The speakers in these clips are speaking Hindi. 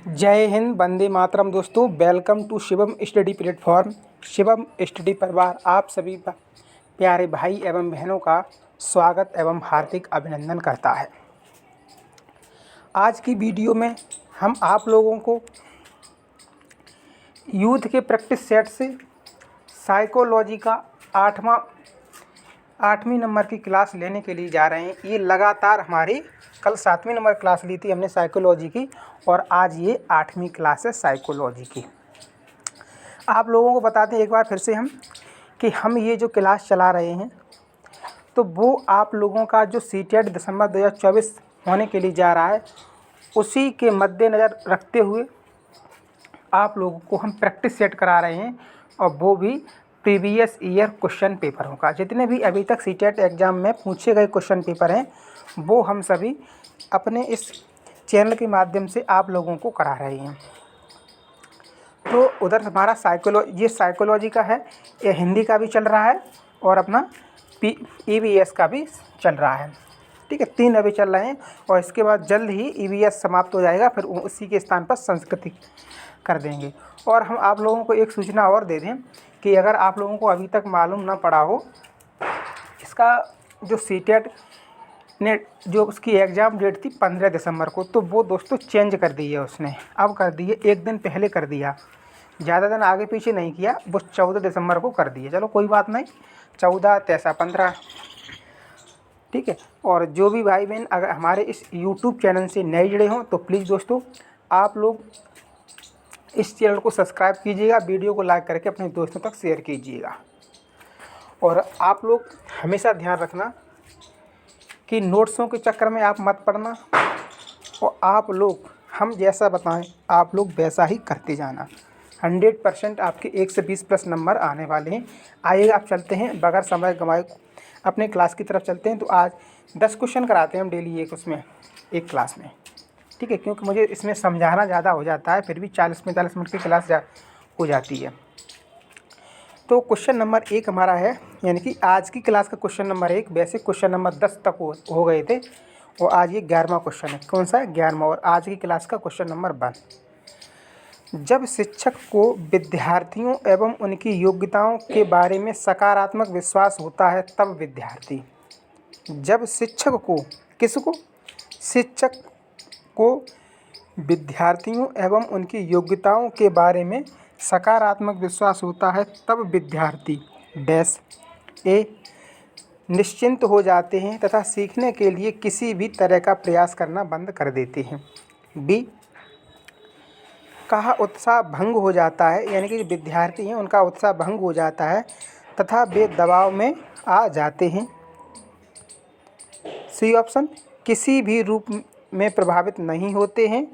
जय हिंद, वंदे मातरम। दोस्तों, welcome to Shivam study platform. Shivam study परिवार आप सभी प्यारे भाई एवं बहनों का स्वागत एवं हार्दिक अभिनंदन करता है। आज की वीडियो में हम आप लोगों को यूथ के प्रैक्टिस सेट से साइकोलॉजी का आठवीं नंबर की क्लास लेने के लिए जा रहे हैं। ये लगातार हमारी कल 7वीं नंबर क्लास ली थी हमने साइकोलॉजी की, और आज ये 8वीं क्लास है साइकोलॉजी की। आप लोगों को बताते हैं एक बार फिर से हम कि हम ये जो क्लास चला रहे हैं तो वो आप लोगों का जो सीटेट दिसंबर 2024 होने के लिए जा रहा है, उसी के मद्देनज़र रखते हुए आप लोगों को हम प्रैक्टिस सेट करा रहे हैं, और वो भी प्रीवियस ईयर क्वेश्चन पेपरों का। जितने भी अभी तक सीटेट एग्ज़ाम में पूछे गए क्वेश्चन पेपर हैं वो हम सभी अपने इस चैनल के माध्यम से आप लोगों को करा रहे हैं। तो उधर हमारा ये साइकोलॉजी का है, ये हिंदी का भी चल रहा है और अपना EVS का भी चल रहा है। ठीक है, 3 अभी चल रहे हैं और इसके बाद जल्द ही EVS समाप्त हो जाएगा, फिर उसी के स्थान पर संस्कृति कर देंगे। और हम आप लोगों को एक सूचना और दे दें कि अगर आप लोगों को अभी तक मालूम ना पड़ा हो, इसका जो सीटेट ने जो उसकी एग्ज़ाम डेट थी 15 दिसंबर को, तो वो दोस्तों चेंज कर दी है उसने। अब कर दी है, एक दिन पहले कर दिया, ज़्यादा दिन आगे पीछे नहीं किया, वो 14 दिसंबर को कर दिया। चलो कोई बात नहीं, 14 तैसा 15, ठीक है। और जो भी भाई बहन अगर हमारे इस यूट्यूब चैनल से नए जुड़े हों तो प्लीज़ दोस्तों आप लोग इस चैनल को सब्सक्राइब कीजिएगा, वीडियो को लाइक करके अपने दोस्तों तक शेयर कीजिएगा। और आप लोग हमेशा ध्यान रखना कि नोट्सों के चक्कर में आप मत पड़ना, और आप लोग हम जैसा बताएं आप लोग वैसा ही करते जाना। 100% आपके 1 से 20 प्लस नंबर आने वाले हैं। आइए आप चलते हैं बगैर समय गंवाए अपने क्लास की तरफ चलते हैं। तो आज 10 क्वेश्चन कराते हैं हम डेली एक क्लास में, ठीक है, क्योंकि मुझे इसमें समझाना ज़्यादा हो जाता है, फिर भी 40-45 मिनट की क्लास हो जाती है। तो क्वेश्चन नंबर 1 हमारा है, यानी कि आज की क्लास का क्वेश्चन नंबर 1। वैसे क्वेश्चन नंबर 10 तक हो गए थे, और आज ये 11वां क्वेश्चन है। कौन सा है? 11वां। और आज की क्लास का क्वेश्चन नंबर 1। जब शिक्षक को विद्यार्थियों एवं उनकी योग्यताओं के बारे में सकारात्मक विश्वास होता है तब विद्यार्थी। जब शिक्षक को, किसको? शिक्षक को विद्यार्थियों एवं उनकी योग्यताओं के बारे में सकारात्मक विश्वास होता है तब विद्यार्थी डैश ए निश्चिंत हो जाते हैं तथा सीखने के लिए किसी भी तरह का प्रयास करना बंद कर देते हैं। बी कहा उत्साह भंग हो जाता है, यानी कि जो विद्यार्थी हैं उनका उत्साह भंग हो जाता है तथा वे दबाव में आ जाते हैं। सी ऑप्शन किसी भी रूप में प्रभावित नहीं होते हैं।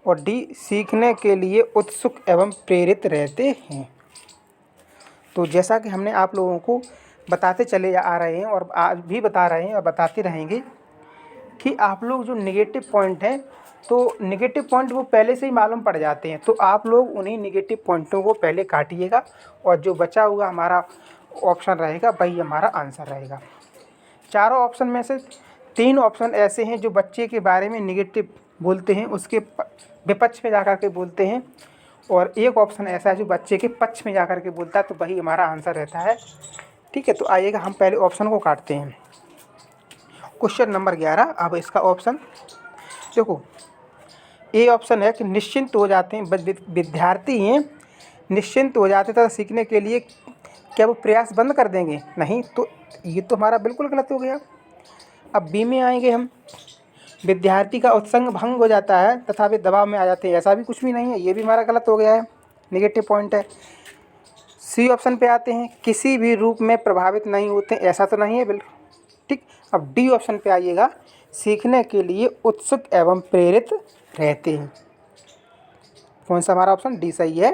और डी सीखने के लिए उत्सुक एवं प्रेरित रहते हैं। तो जैसा कि हमने आप लोगों को बताते चले आ रहे हैं और आज भी बता रहे हैं और बताते रहेंगे कि आप लोग जो नेगेटिव पॉइंट हैं, तो नेगेटिव पॉइंट वो पहले से ही मालूम पड़ जाते हैं, तो आप लोग उन्हीं नेगेटिव पॉइंटों को पहले काटिएगा, और जो बचा हुआ हमारा ऑप्शन रहेगा वही हमारा आंसर रहेगा। चारों ऑप्शन में से 3 ऑप्शन ऐसे हैं जो बच्चे के बारे में नेगेटिव बोलते हैं, उसके विपक्ष में जाकर के बोलते हैं, और एक ऑप्शन ऐसा है जो बच्चे के पक्ष में जाकर के बोलता है, तो वही हमारा आंसर रहता है। ठीक है, तो आइएगा हम पहले ऑप्शन को काटते हैं। Question number 11। अब इसका ऑप्शन देखो, ए ऑप्शन है कि निश्चिंत हो जाते हैं, विद्यार्थी हैं निश्चिंत हो जाते तथा सीखने के लिए क्या वो प्रयास बंद कर देंगे? नहीं, तो ये तो हमारा बिल्कुल गलत हो गया। अब बी में आएंगे हम, विद्यार्थी का उत्साह भंग हो जाता है तथा वे दबाव में आ जाते हैं, ऐसा भी कुछ भी नहीं है, ये भी हमारा गलत हो गया है, नेगेटिव पॉइंट है। सी ऑप्शन पे आते हैं, किसी भी रूप में प्रभावित नहीं होते, ऐसा तो नहीं है बिल्कुल, ठीक। अब डी ऑप्शन पे आइएगा, सीखने के लिए उत्सुक एवं प्रेरित रहते हैं। कौन सा हमारा ऑप्शन? डी सही है।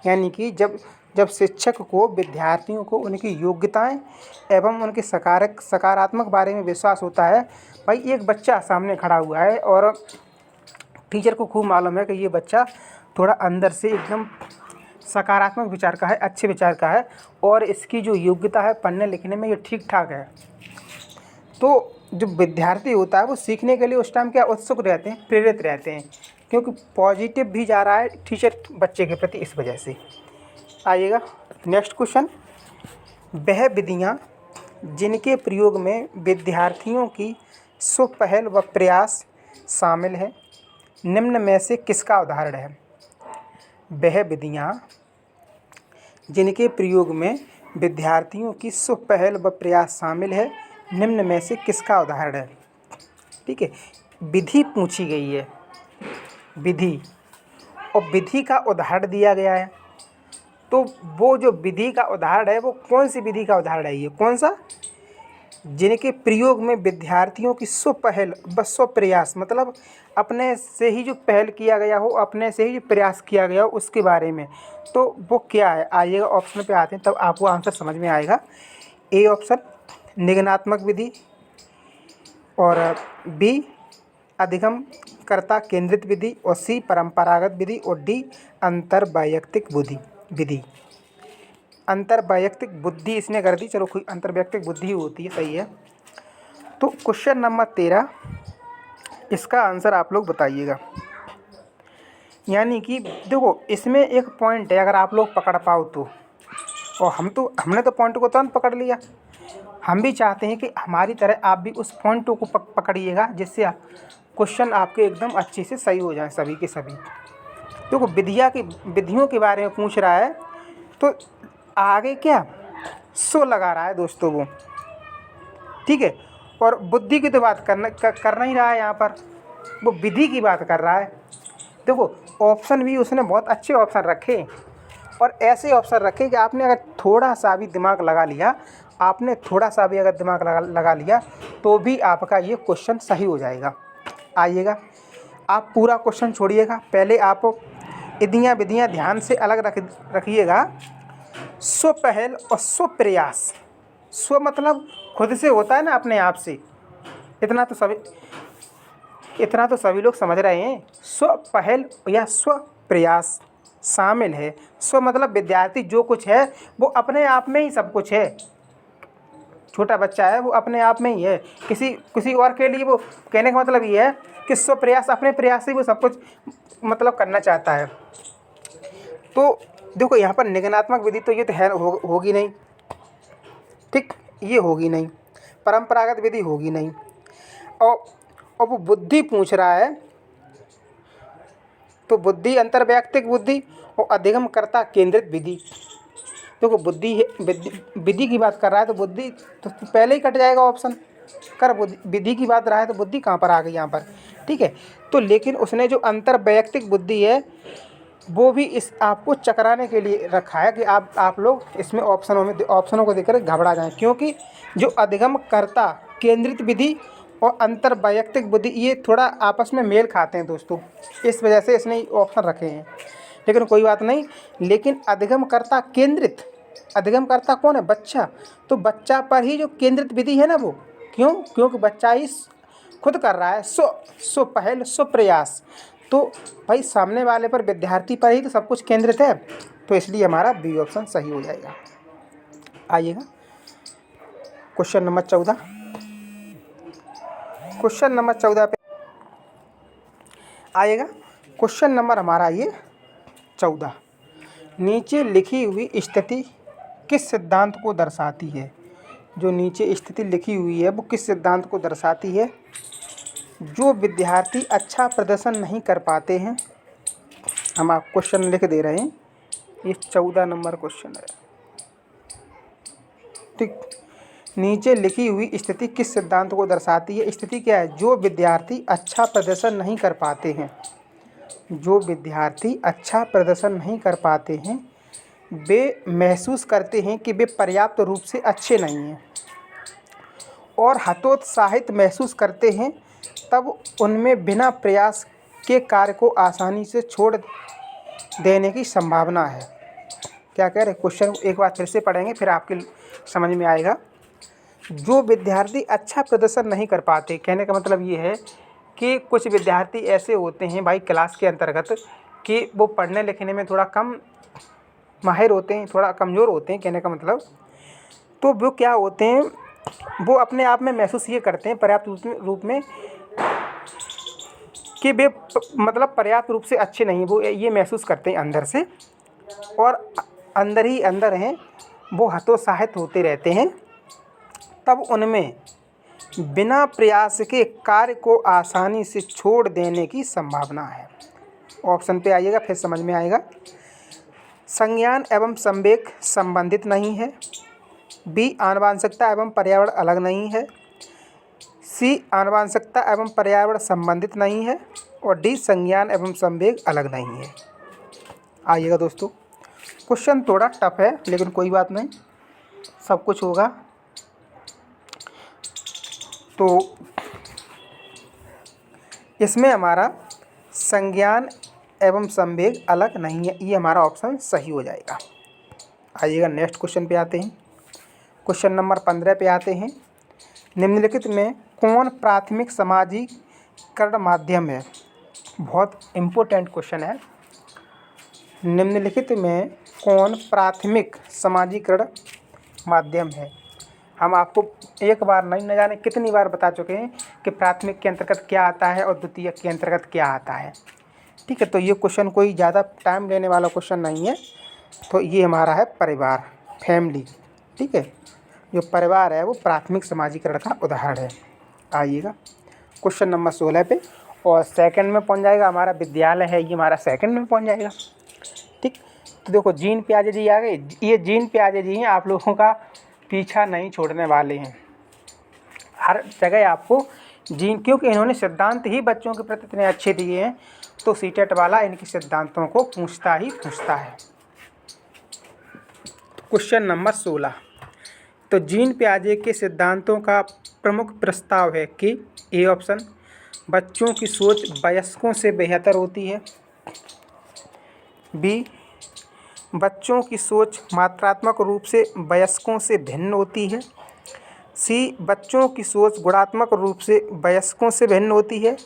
यानी कि जब शिक्षक को विद्यार्थियों को उनकी योग्यताएं एवं उनके सकारात्मक बारे में विश्वास होता है। भाई एक बच्चा सामने खड़ा हुआ है और टीचर को खूब मालूम है कि ये बच्चा थोड़ा अंदर से एकदम सकारात्मक विचार का है, अच्छे विचार का है, और इसकी जो योग्यता है पढ़ने लिखने में ये ठीक ठाक है, तो जो विद्यार्थी होता है वो सीखने के लिए उस टाइम क्या उत्सुक रहते हैं, प्रेरित रहते हैं। क्योंकि पॉजिटिव भी जा रहा है टीचर बच्चे के प्रति, इस वजह से। आइएगा नेक्स्ट क्वेश्चन। वह विधियाँ जिनके प्रयोग में विद्यार्थियों की स्वपहल व प्रयास शामिल है, निम्न में से किसका उदाहरण है? वह विधियाँ जिनके प्रयोग में विद्यार्थियों की स्वपहल व प्रयास शामिल है, निम्न में से किसका उदाहरण है? ठीक है, विधि पूछी गई है, विधि, और विधि का उदाहरण दिया गया है। तो वो जो विधि का उदाहरण है वो कौन सी विधि का उदाहरण है? ये कौन सा? जिनके प्रयोग में विद्यार्थियों की स्वपहल व स्वप्रयास, मतलब अपने से ही जो पहल किया गया हो, अपने से ही जो प्रयास किया गया हो उसके बारे में। तो वो क्या है? आइएगा ऑप्शन पे आते हैं, तब आपको आंसर समझ में आएगा। ए ऑप्शन निगमनात्मक विधि, और बी अधिगम कर्ता केंद्रित विधि, और सी परंपरागत विधि, और डी अंतर्वैयक्तिक विधि। अंतर्वैयक्तिक बुद्धि इसने कर दी, चलो कोई अंतर्वैयक्तिक बुद्धि होती है, सही है। तो क्वेश्चन नंबर 13, इसका आंसर आप लोग बताइएगा। यानी कि देखो इसमें एक पॉइंट है, अगर आप लोग पकड़ पाओ तो, और हमने तो पॉइंट को तुरंत पकड़ लिया। हम भी चाहते हैं कि हमारी तरह आप भी उस पॉइंट को पकड़िएगा, जिससे क्वेश्चन आपके एकदम अच्छे से सही हो जाए सभी के सभी। देखो विधियों के बारे में पूछ रहा है, तो आगे क्या सो लगा रहा है दोस्तों वो, ठीक है। और बुद्धि की तो बात करना ही रहा है, यहाँ पर वो विधि की बात कर रहा है। देखो ऑप्शन भी उसने बहुत अच्छे ऑप्शन रखे, और ऐसे ऑप्शन रखे कि आपने अगर थोड़ा सा भी दिमाग लगा लिया, आपने थोड़ा सा भी अगर दिमाग लगा लिया तो भी आपका ये क्वेश्चन सही हो जाएगा। आइएगा, आप पूरा क्वेश्चन छोड़िएगा, पहले आप विधियाँ ध्यान से अलग रखिएगा। स्वपहल और स्वप्रयास, स्व मतलब खुद से होता है ना, अपने आप से, इतना तो सभी लोग समझ रहे हैं। स्वपहल या स्वप्रयास शामिल है। स्व मतलब विद्यार्थी जो कुछ है वो अपने आप में ही सब कुछ है। छोटा बच्चा है वो अपने आप में ही है, किसी और के लिए वो, कहने का मतलब ये है कि स्वप्रयास, अपने प्रयास से वो सब कुछ मतलब करना चाहता है। तो देखो यहाँ पर निगमनात्मक विधि तो ये तो है होगी नहीं, ठीक, ये होगी नहीं। परंपरागत विधि होगी नहीं। और वो बुद्धि पूछ रहा है, तो बुद्धि अंतर्वैयक्तिक बुद्धि और अधिगम कर्ता केंद्रित विधि। देखो विधि की बात कर रहा है, तो बुद्धि तो पहले ही कट जाएगा ऑप्शन। विधि की बात रहा है तो बुद्धि कहाँ पर आ गई यहाँ पर, ठीक है। तो लेकिन उसने जो अंतर्वैयक्तिक बुद्धि है वो भी इस आपको चकराने के लिए रखा है कि आप लोग इसमें ऑप्शनों को देखकर घबरा जाएं, क्योंकि जो अधिगम कर्ता केंद्रित विधि और अंतर्वैयक्तिक बुद्धि ये थोड़ा आपस में मेल खाते हैं दोस्तों, इस वजह से इसने ऑप्शन रखे हैं। लेकिन कोई बात नहीं। लेकिन अधिगम कर्ता केंद्रित, अधिगम कर्ता कौन है? बच्चा। तो बच्चा पर ही जो केंद्रित विधि है ना वो, क्योंकि बच्चा ही खुद कर रहा है, स्वपहल स्वप्रयास। तो भाई सामने वाले पर, विद्यार्थी पर ही तो सब कुछ केंद्रित है, तो इसलिए हमारा बी ऑप्शन सही हो जाएगा। आइएगा क्वेश्चन नंबर 14। क्वेश्चन नंबर 14 पे आइएगा। क्वेश्चन नंबर हमारा ये 14, नीचे लिखी हुई स्थिति किस सिद्धांत को दर्शाती है? जो नीचे स्थिति लिखी हुई है वो किस सिद्धांत को दर्शाती है? जो विद्यार्थी अच्छा प्रदर्शन नहीं कर पाते हैं, हम आप क्वेश्चन लिख दे रहे हैं, ये 14 नंबर क्वेश्चन है, ठीक। नीचे लिखी हुई स्थिति किस सिद्धांत को दर्शाती है? स्थिति क्या है? जो विद्यार्थी अच्छा प्रदर्शन नहीं कर पाते हैं, जो विद्यार्थी अच्छा प्रदर्शन नहीं कर पाते हैं, वे महसूस करते हैं कि वे पर्याप्त रूप से अच्छे नहीं हैं और हतोत्साहित महसूस करते हैं, तब उनमें बिना प्रयास के कार्य को आसानी से छोड़ देने की संभावना है। क्या कह रहे? क्वेश्चन एक बार फिर से पढ़ेंगे, फिर आपके समझ में आएगा। जो विद्यार्थी अच्छा प्रदर्शन नहीं कर पाते, कहने का मतलब ये है कि कुछ विद्यार्थी ऐसे होते हैं भाई क्लास के अंतर्गत कि वो पढ़ने लिखने में थोड़ा कम माहिर होते हैं, थोड़ा कमज़ोर होते हैं, कहने का मतलब। तो वो क्या होते हैं, वो अपने आप में महसूस ये करते हैं पर्याप्त रूप में कि वे मतलब पर्याप्त रूप से अच्छे नहीं, वो ये महसूस करते हैं अंदर से, और अंदर ही अंदर हैं वो हतोत्साहित होते रहते हैं, तब उनमें बिना प्रयास के कार्य को आसानी से छोड़ देने की संभावना है। ऑप्शन पे आइएगा, फिर समझ में आएगा। संज्ञान एवं संवेग संबंधित नहीं है। बी, आनुवांशिकता एवं पर्यावरण अलग नहीं है। सी, आनुवांशिकता एवं पर्यावरण संबंधित नहीं है। और डी, संज्ञान एवं संवेग अलग नहीं है। आइएगा दोस्तों, क्वेश्चन थोड़ा टफ है लेकिन कोई बात नहीं, सब कुछ होगा। तो इसमें हमारा संज्ञान एवं संवेग अलग नहीं है, ये हमारा ऑप्शन सही हो जाएगा। आइएगा नेक्स्ट क्वेश्चन पे आते हैं। क्वेश्चन नंबर 15 पे आते हैं। निम्नलिखित में कौन प्राथमिक समाजीकरण माध्यम है? बहुत इम्पोर्टेंट क्वेश्चन है। निम्नलिखित में कौन प्राथमिक समाजीकरण माध्यम है? हम आपको एक बार नहीं, न जाने कितनी बार बता चुके हैं कि प्राथमिक के अंतर्गत क्या आता है और द्वितीयक के अंतर्गत क्या आता है। ठीक है, तो ये क्वेश्चन कोई ज़्यादा टाइम लेने वाला क्वेश्चन नहीं है। तो ये हमारा है परिवार, फैमिली। ठीक है, जो परिवार है वो प्राथमिक समाजीकरण का उदाहरण है। आइएगा क्वेश्चन नंबर 16 पे, और सेकंड में पहुंच जाएगा। हमारा विद्यालय है, ये हमारा सेकंड में पहुंच जाएगा। ठीक, तो देखो जीन प्याजे जी आ गए। ये जीन प्याजे जी हैं, आप लोगों का पीछा नहीं छोड़ने वाले हैं हर जगह आपको जीन, क्योंकि इन्होंने सिद्धांत ही बच्चों के प्रति इतने अच्छे दिए हैं, तो सीटेट वाला इनके सिद्धांतों को पूछता ही पूछता है। क्वेश्चन नंबर 16, तो जीन प्याजे के सिद्धांतों का प्रमुख प्रस्ताव है कि ए ऑप्शन, बच्चों की सोच वयस्कों से बेहतर होती है। बी, बच्चों की सोच मात्रात्मक रूप से वयस्कों से भिन्न होती है। सी, बच्चों की सोच गुणात्मक रूप से वयस्कों से भिन्न होती है।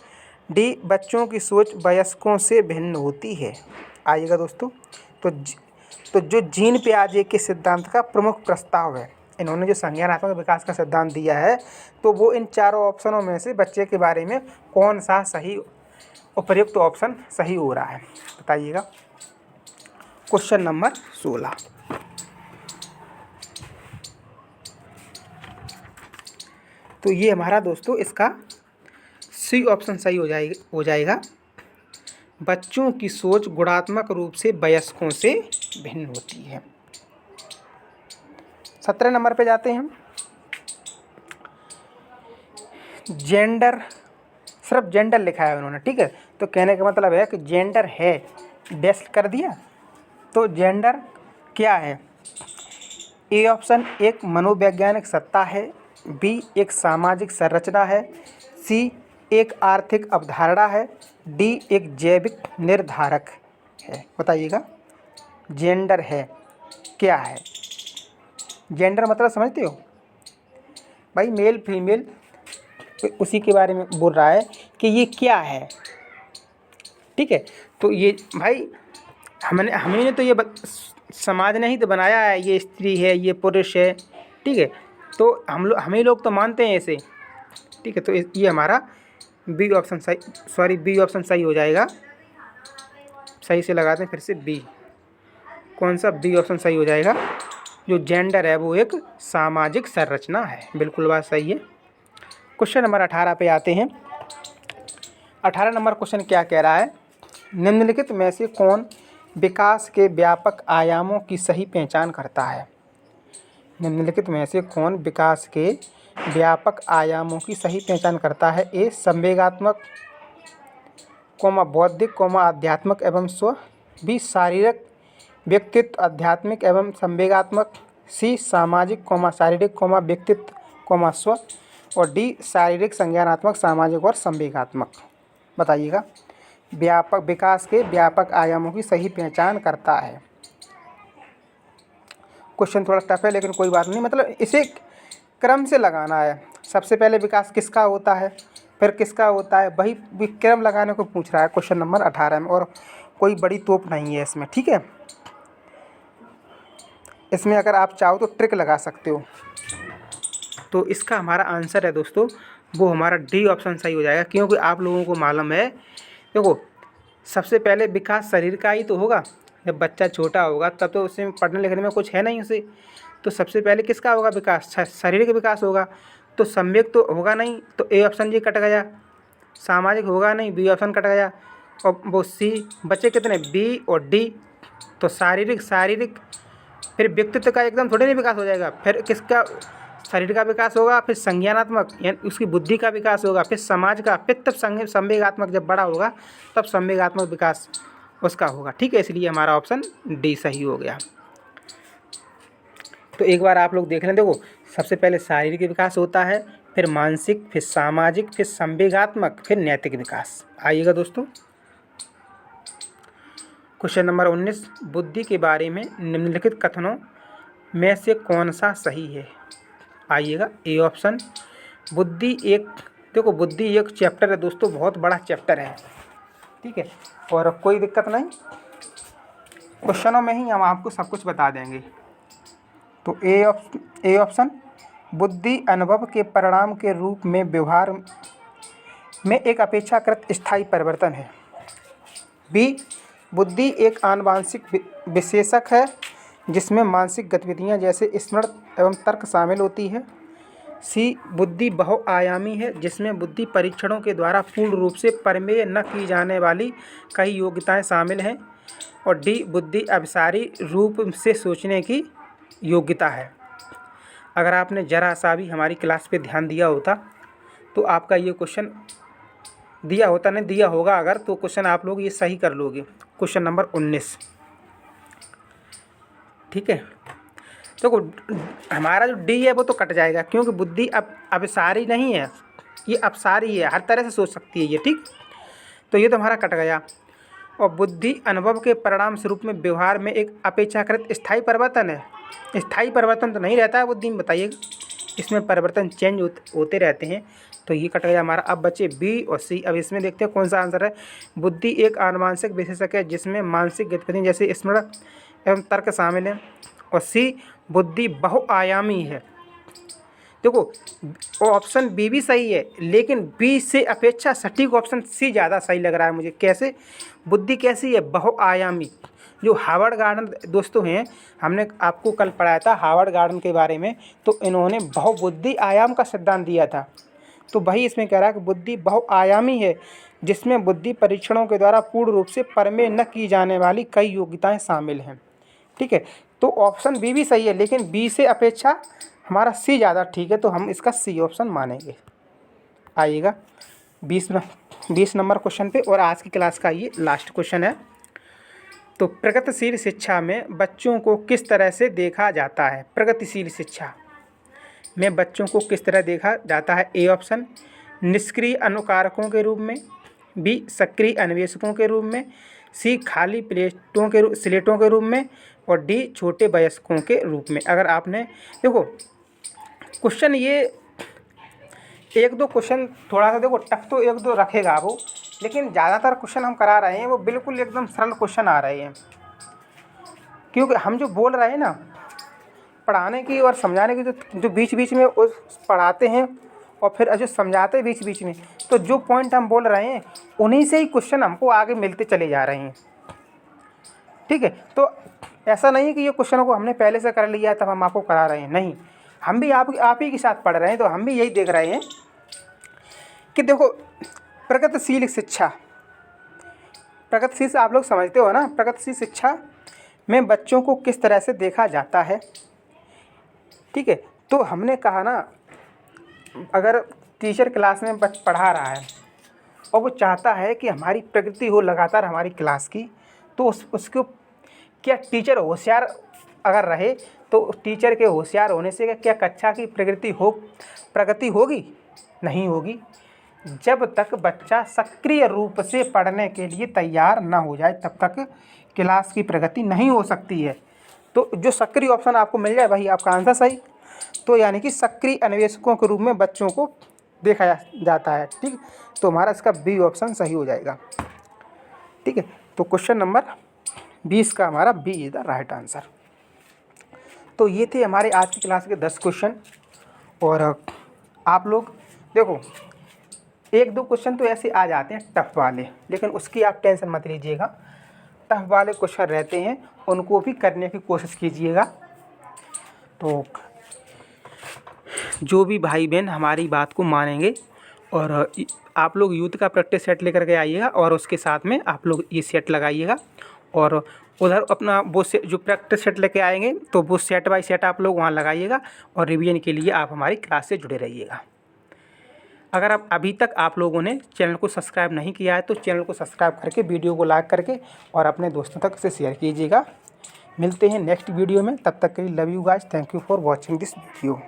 डी, बच्चों की सोच वयस्कों से भिन्न होती है। आइएगा दोस्तों, तो जो जीन प्याजे के सिद्धांत का प्रमुख प्रस्ताव है, इन्होंने जो संज्ञानात्मक विकास का सिद्धांत दिया है, तो वो इन चारों ऑप्शनों में से बच्चे के बारे में कौन सा सही उपयुक्त ऑप्शन सही हो रहा है, बताइएगा। क्वेश्चन नंबर 16, तो ये हमारा दोस्तों इसका सी ऑप्शन सही हो जाएगा। बच्चों की सोच गुणात्मक रूप से वयस्कों से भिन्न होती है। 17 नंबर पे जाते हैं हम। जेंडर, सिर्फ जेंडर लिखा है उन्होंने। ठीक है, तो कहने का मतलब है कि जेंडर है, डैश कर दिया। तो जेंडर क्या है? ए ऑप्शन एक मनोवैज्ञानिक सत्ता है। बी, एक सामाजिक संरचना है। सी, एक आर्थिक अवधारणा है। डी, एक जैविक निर्धारक है। बताइएगा जेंडर है क्या है? जेंडर मतलब समझते हो भाई, मेल फीमेल, उसी के बारे में बोल रहा है कि ये क्या है। ठीक है, तो ये भाई हमने तो ये समाज ने ही तो बनाया है, ये स्त्री है, ये पुरुष है। ठीक है, तो हम ही लोग तो मानते हैं ऐसे। ठीक है, तो ये हमारा बी ऑप्शन सही, सॉरी बी ऑप्शन सही हो जाएगा। सही से लगाते हैं फिर से, बी कौन सा? बी ऑप्शन सही हो जाएगा। जो जेंडर है वो एक सामाजिक संरचना है, बिल्कुल बात सही है। क्वेश्चन नंबर 18 पे आते हैं। 18 नंबर क्वेश्चन क्या कह रहा है? निम्नलिखित में से कौन विकास के व्यापक आयामों की सही पहचान करता है? निम्नलिखित में से कौन विकास के व्यापक आयामों की सही पहचान करता है? ए, संवेगात्मक, बौद्धिक, आध्यात्मिक एवं स्व। बी, शारीरिक, व्यक्तित्व, आध्यात्मिक एवं संवेगात्मक। सी, सामाजिक, शारीरिक, व्यक्तित्व, स्व। और डी, शारीरिक, संज्ञानात्मक, सामाजिक और संवेगात्मक। बताइएगा व्यापक, विकास के व्यापक आयामों की सही पहचान करता है। क्वेश्चन थोड़ा टफ है लेकिन कोई बात नहीं, मतलब इसे क्रम से लगाना है। सबसे पहले विकास किसका होता है, फिर किसका होता है, वही क्रम लगाने को पूछ रहा है क्वेश्चन नंबर 18 में, और कोई बड़ी तोप नहीं है इसमें। ठीक है, इसमें अगर आप चाहो तो ट्रिक लगा सकते हो। तो इसका हमारा आंसर है दोस्तों, वो हमारा डी ऑप्शन सही हो जाएगा, क्योंकि आप लोगों को मालूम है देखो सबसे पहले विकास शरीर का ही तो होगा। जब बच्चा छोटा होगा तब तो उसे पढ़ने लिखने में कुछ है नहीं उसे, तो सबसे पहले किसका होगा विकास? शरीर का विकास होगा। तो सम्यक तो होगा नहीं, तो ए ऑप्शन जी कट गया। सामाजिक होगा नहीं, बी ऑप्शन कट गया। और वो सी बचे कितने? बी और डी। तो शारीरिक शारीरिक फिर व्यक्तित्व का एकदम थोड़ी नहीं विकास हो जाएगा, फिर किसका? शरीर का विकास होगा, फिर संज्ञानात्मक यानी उसकी बुद्धि का विकास होगा, फिर समाज का, फिर तब संवेगात्मक जब बड़ा होगा तब संवेगात्मक विकास उसका होगा। ठीक है, इसलिए हमारा ऑप्शन डी सही हो गया। तो एक बार आप लोग देख लें। देखो सबसे पहले शारीरिक विकास होता है, फिर मानसिक, फिर सामाजिक, फिर संवेगात्मक, फिर नैतिक विकास। आइएगा दोस्तों, क्वेश्चन नंबर 19, बुद्धि के बारे में निम्नलिखित कथनों में से कौन सा सही है? आइएगा, ए ऑप्शन बुद्धि एक, देखो बुद्धि एक चैप्टर है दोस्तों, बहुत बड़ा चैप्टर है। ठीक है, और कोई दिक्कत नहीं, क्वेश्चनों में ही हम आपको सब कुछ बता देंगे। तो ए ऑप्शन बुद्धि अनुभव के परिणाम के रूप में व्यवहार में एक अपेक्षाकृत स्थायी परिवर्तन है। बी बुद्धि एक आनुवांशिक विशेषक है जिसमें मानसिक गतिविधियां जैसे स्मरण एवं तर्क शामिल होती है। सी बुद्धि बहुआयामी है जिसमें बुद्धि परीक्षणों के द्वारा पूर्ण रूप से परिमेय न की जाने वाली कई योग्यताएं शामिल हैं। और डी बुद्धि अभिसारी रूप से सोचने की योग्यता है। अगर आपने जरा सा भी हमारी क्लास पे ध्यान दिया होता तो आपका ये क्वेश्चन दिया होता, नहीं दिया होगा अगर, तो क्वेश्चन आप लोग ये सही कर लोगे। Question number 19। ठीक है, तो हमारा जो डी है वो तो कट जाएगा क्योंकि बुद्धि अब अभिसारी नहीं है, ये अपसारी है, हर तरह से सोच सकती है ये। ठीक, तो ये तो हमारा कट गया। और बुद्धि अनुभव के परिणाम स्वरूप में व्यवहार में एक अपेक्षाकृत स्थायी परिवर्तन है। स्थायी परिवर्तन तो नहीं रहता है बुद्धि में, बताइएगा, इसमें परिवर्तन चेंज होते रहते हैं। तो ये कट गया हमारा। अब बचे बी और सी। अब इसमें देखते हैं कौन सा आंसर है। बुद्धि एक आनुवांशिक विशेषक है जिसमें मानसिक गतिविधियाँ जैसे स्मरण एवं तर्क शामिल हैं। और सी बुद्धि बहुआयामी है। देखो ऑप्शन बी भी सही है, लेकिन बी से अपेक्षा सटीक ऑप्शन सी ज़्यादा सही लग रहा है मुझे। कैसे? बुद्धि कैसी है? बहुआयामी। जो हार्वर्ड गार्डन दोस्तों हैं, हमने आपको कल पढ़ाया था हार्वर्ड गार्डन के बारे में, तो इन्होंने बहुबुद्धि आयाम का सिद्धांत दिया था। तो वही इसमें कह रहा है कि बुद्धि बहुआयामी है जिसमें बुद्धि परीक्षणों के द्वारा पूर्ण रूप से परिमेय न की जाने वाली कई योग्यताएं शामिल हैं। ठीक है, तो ऑप्शन बी भी सही है, लेकिन बी से अपेक्षा हमारा सी ज़्यादा ठीक है, तो हम इसका सी ऑप्शन मानेंगे। आइएगा 20 नंबर क्वेश्चन पे, और आज की क्लास का ये लास्ट क्वेश्चन है। तो प्रगतिशील शिक्षा में बच्चों को किस तरह से देखा जाता है? प्रगतिशील शिक्षा में बच्चों को किस तरह देखा जाता है? ए ऑप्शन निष्क्रिय अनुकारकों के रूप में, बी सक्रिय अन्वेषकों के रूप में, सी खाली स्लेटों के रूप में, और डी छोटे वयस्कों के रूप में। अगर आपने देखो क्वेश्चन ये एक दो क्वेश्चन थोड़ा सा देखो टफ तो एक दो रखेगा वो, लेकिन ज़्यादातर क्वेश्चन हम करा रहे हैं वो बिल्कुल एकदम सरल क्वेश्चन आ रहे हैं, क्योंकि हम जो बोल रहे हैं ना पढ़ाने की और समझाने की, जो बीच बीच में उस पढ़ाते हैं और फिर जो समझाते हैं बीच बीच में, तो जो पॉइंट हम बोल रहे हैं उन्हीं से ही क्वेश्चन हमको आगे मिलते चले जा रहे हैं। ठीक है, तो ऐसा नहीं है कि ये क्वेश्चनों को हमने पहले से कर लिया है तब हम आपको करा रहे हैं, नहीं, हम भी आप ही के साथ पढ़ रहे हैं, तो हम भी यही देख रहे हैं कि देखो प्रगतिशील शिक्षा, प्रगतिशील से आप लोग समझते हो ना, प्रगतिशील शिक्षा में बच्चों को किस तरह से देखा जाता है। ठीक है, तो हमने कहा ना, अगर टीचर क्लास में पढ़ा रहा है और वो चाहता है कि हमारी प्रगति हो लगातार हमारी क्लास की, तो उसको क्या टीचर होशियार अगर रहे तो टीचर के होशियार होने से क्या कक्षा की प्रगति होगी? नहीं होगी। जब तक बच्चा सक्रिय रूप से पढ़ने के लिए तैयार ना हो जाए तब तक क्लास की प्रगति नहीं हो सकती है। तो जो सक्रिय ऑप्शन आपको मिल जाए वही आपका आंसर सही। तो यानी कि सक्रिय अन्वेषकों के रूप में बच्चों को देखा जाता है। ठीक, तो हमारा इसका बी ऑप्शन सही हो जाएगा। ठीक है, तो क्वेश्चन नंबर 20 का हमारा B is the right answer. तो ये थे हमारे आज की क्लास के 10 क्वेश्चन। और आप लोग देखो 1-2 क्वेश्चन तो ऐसे आ जाते हैं टफ वाले, लेकिन उसकी आप टेंशन मत लीजिएगा। टफ वाले क्वेश्चन रहते हैं, उनको भी करने की कोशिश कीजिएगा। तो जो भी भाई बहन हमारी बात को मानेंगे और आप लोग यूथ का प्रैक्टिस सेट लेकर के आइएगा और उसके साथ में आप लोग ये सेट लगाइएगा और उधर अपना वो जो प्रैक्टिस सेट लेके आएंगे तो वो सेट बाय सेट आप लोग वहाँ लगाइएगा और रिवीजन के लिए आप हमारी क्लास से जुड़े रहिएगा। अगर आप अभी तक आप लोगों ने चैनल को सब्सक्राइब नहीं किया है तो चैनल को सब्सक्राइब करके वीडियो को लाइक करके और अपने दोस्तों तक इसे शेयर कीजिएगा। मिलते हैं नेक्स्ट वीडियो में, तब तक के लिए love you guys, thank you for watching this video.